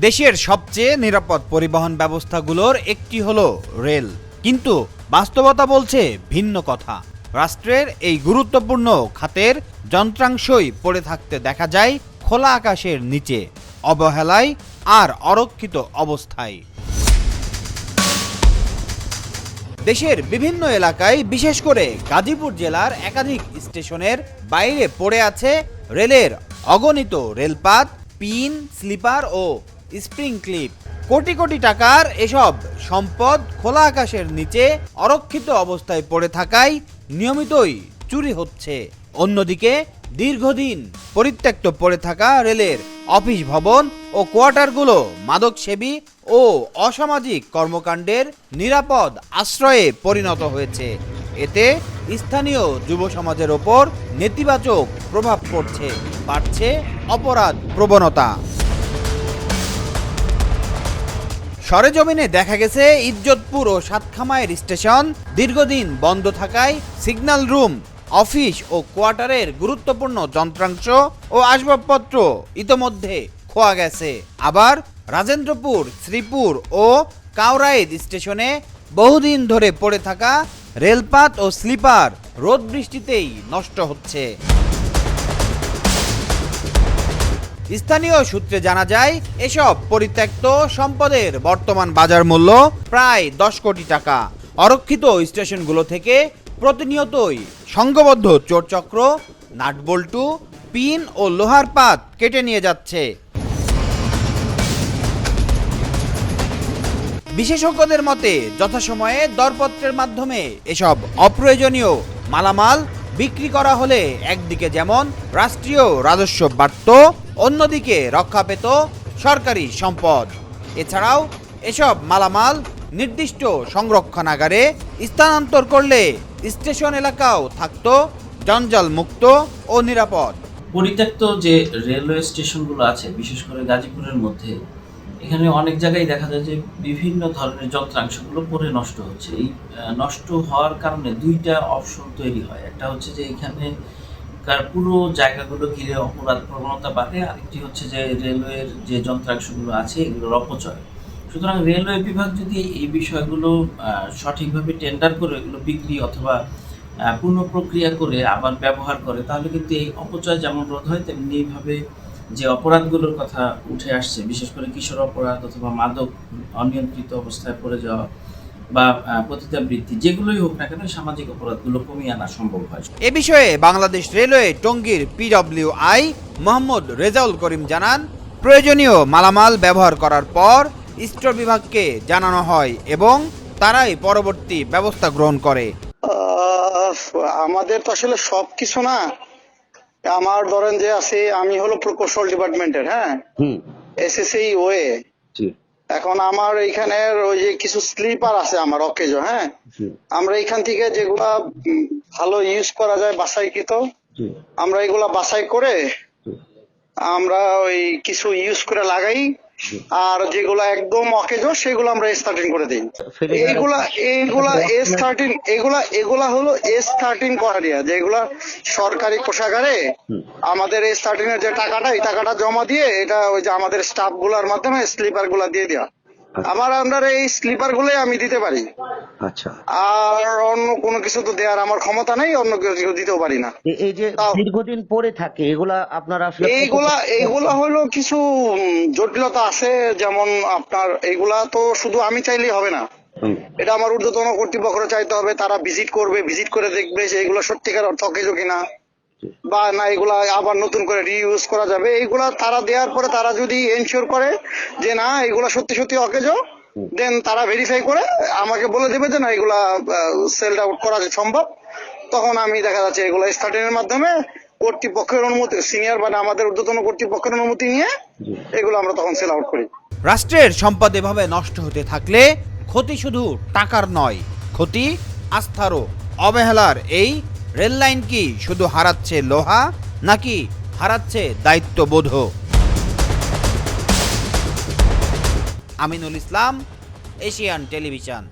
দেশের সবচেয়ে নিরাপদ পরিবহন ব্যবস্থাগুলোর একটি হলো রেল, কিন্তু বাস্তবতা বলছে ভিন্ন কথা। রাষ্ট্রের এই গুরুত্বপূর্ণ খাতের যন্ত্রাংশই পড়ে থাকতে দেখা যায় খোলা আকাশের নিচে, অবহেলায় আর অরক্ষিত অবস্থায়। দেশের বিভিন্ন এলাকায়, বিশেষ করে গাজীপুর জেলার একাধিক স্টেশনের বাইরে পড়ে আছে রেলের অগণিত রেলপাত, পিন, স্লিপার ও স্প্রিং ক্লিপ। কোটি কোটি টাকার এসব সম্পদ খোলা আকাশের নিচে অরক্ষিত অবস্থায় পড়ে থাকায় নিয়মিতই চুরি হচ্ছে। অন্যদিকে দীর্ঘদিন পরিত্যক্ত পড়ে থাকা রেলের অফিস ভবন ও কোয়ার্টারগুলো মাদকসেবী ও অসামাজিক কর্মকাণ্ডের নিরাপদ আশ্রয়ে পরিণত হয়েছে। এতে স্থানীয় যুব সমাজের ওপর নেতিবাচক প্রভাব পড়ছে, বাড়ছে অপরাধ প্রবণতা। সরেজমিনে দেখা গেছে ইজ্জতপুর ও সাতখামাইয়ের স্টেশন দীর্ঘদিন বন্ধ থাকায় সিগন্যাল রুম, অফিস ও কোয়ার্টারের গুরুত্বপূর্ণ যন্ত্রাংশ ও আসবাবপত্র ইতোমধ্যে খোয়া গেছে। আবার রাজেন্দ্রপুর, শ্রীপুর ও কাউরাইদ স্টেশনে বহুদিন ধরে পড়ে থাকা রেলপাত ও স্লিপার রোদ বৃষ্টিতেই নষ্ট হচ্ছে। স্থানীয় সূত্রে জানা যায়, এসব পরিত্যক্ত সম্পদের বর্তমান বাজার মূল্য প্রায় 10 কোটি টাকা। অরক্ষিত স্টেশনগুলো থেকে প্রতিনিয়তই সংঘবদ্ধ চোরচক্র নাটবল্টু, পিন ও লোহার পাত কেটে নিয়ে যাচ্ছে। বিশেষজ্ঞদের মতে, যথাসময়ে দরপত্রের মাধ্যমে এসব অপ্রয়োজনীয় মালামাল বিক্রি করা হলে একদিকে যেমন রাষ্ট্রীয় রাজস্ব বাড়ত, অন্যদিকে রক্ষা পেত সরকারি সম্পদ। এছাড়াও এসব মালামাল নির্দিষ্ট সংরক্ষণাগারে স্থানান্তর করলে স্টেশন এলাকাও থাকত জঞ্জাল মুক্ত ও নিরাপদ। পরিত্যক্ত যে রেলওয়ে স্টেশনগুলো আছে, বিশেষ করে গাজীপুরের মধ্যে, এখানে অনেক জায়গায় দেখা যায় যে বিভিন্ন ধরনের যন্ত্রাংশগুলো পড়ে নষ্ট হচ্ছে। এই নষ্ট হওয়ার কারণে দুইটা অপশন তৈরি হয়। একটা হচ্ছে যে এখানে পুরো জায়গাগুলো ঘিরে অপরাধ প্রবণতা বাড়ে, আরেকটি হচ্ছে যে রেলওয়ের যে যন্ত্রাংশগুলো আছে এগুলোর অপচয়। সুতরাং রেলওয়ে বিভাগ যদি এই বিষয়গুলো সঠিকভাবে টেন্ডার করে এগুলো বিক্রি অথবা পুনঃ প্রক্রিয়া করে আবার ব্যবহার করে, তাহলে কিন্তু এই অপচয় যেমন রোধ হয়, তেমনি এইভাবে যে অপরাধগুলোর কথা উঠে আসছে, বিশেষ করে কিশোর অপরাধ অথবা মাদক অনিয়ন্ত্রিত অবস্থায় পড়ে যাওয়া বা পতিতাবৃত্তি, যেগুলোই হোক না কেন, সামাজিক অপরাধগুলো কমিয়ে আনা সম্ভব হয়। এ বিষয়ে বাংলাদেশ রেলওয়ে টঙ্গীর PWI মোহাম্মদ রেজাউল করিম জানান, প্রয়োজনীয় মালামাল ব্যবহার করার পর স্টোর বিভাগকে জানানো হয় এবং তারাই পরবর্তী ব্যবস্থা গ্রহণ করে। আমাদের তো আসলে সবকিছু না, আমার ধরেন যে আছে, আমি হলো প্রকৌশল ডিপার্টমেন্টের, হ্যাঁ, SSC ওয়ে। এখন আমার এইখানে ওই যে কিছু স্লিপার আছে আমার অকেজ, হ্যাঁ, আমরা এখান থেকে যেগুলা ভালো ইউজ করা যায় বাছাইকৃত, আমরা এগুলা বাছাই করে আমরা ওই কিছু ইউজ করে লাগাই, আর যেগুলা একদম অকেজ সেগুলো আমরা S13 করে দিই। এগুলা হলো S13 কোয়ারিয়া, যেগুলা সরকারি কোষাগারে আমাদের S13 এর যে টাকাটা, এই টাকাটা জমা দিয়ে এটা ওই যে আমাদের স্টাফ গুলার মাধ্যমে স্লিপার গুলা দিয়ে দেওয়া। আমার আন্ডারে এই স্লিপার গুলোই আমি দিতে পারি। আচ্ছা, আর অন্য কোনো কিছু তো দেওয়ার আমার ক্ষমতা নেই, অন্য কিছু দিতেও পারি না। এই যে দীর্ঘদিন পরে থাকে এগুলা আপনারা আসলে এইগুলা হলো কিছু জটিলতা আছে, যেমন আপনার এইগুলা তো শুধু আমি চাইলেই হবে না, এটা আমার ঊর্ধ্বতন কর্তৃপক্ষরা চাইতে হবে, তারা ভিজিট করবে, ভিজিট করে দেখবে যে এইগুলা সত্যিকার অর্থ অকেজো কিনা, বা না এগুলা আবার নতুন করে রিইউজ করা যাবে। এইগুলা তারা দেওয়ার পরে তারা যদি এনশিওর করে যে না এগুলা সত্যি সত্যি অকেজো, দেন তারা ভেরিফাই করে আমাকে বলে দেবে যে না এগুলা সেল আউট করা সম্ভব। তখন আমি দেখা যাচ্ছে এগুলা S13 এর মাধ্যমে কর্তৃপক্ষের অনুমতি, সিনিয়র মানে আমাদের ঊর্ধ্বতন কর্তৃপক্ষের অনুমতি নিয়ে এগুলো আমরা তখন সেল আউট করি। রাষ্ট্রের সম্পদ এভাবে নষ্ট হতে থাকলে ক্ষতি শুধু টাকার নয়, ক্ষতি আস্থারও। অবহেলার এই রেল লাইন কি শুধু হারাচ্ছে লোহা, নাকি হারাচ্ছে দায়িত্ববোধ? Aminul Islam, Asian television.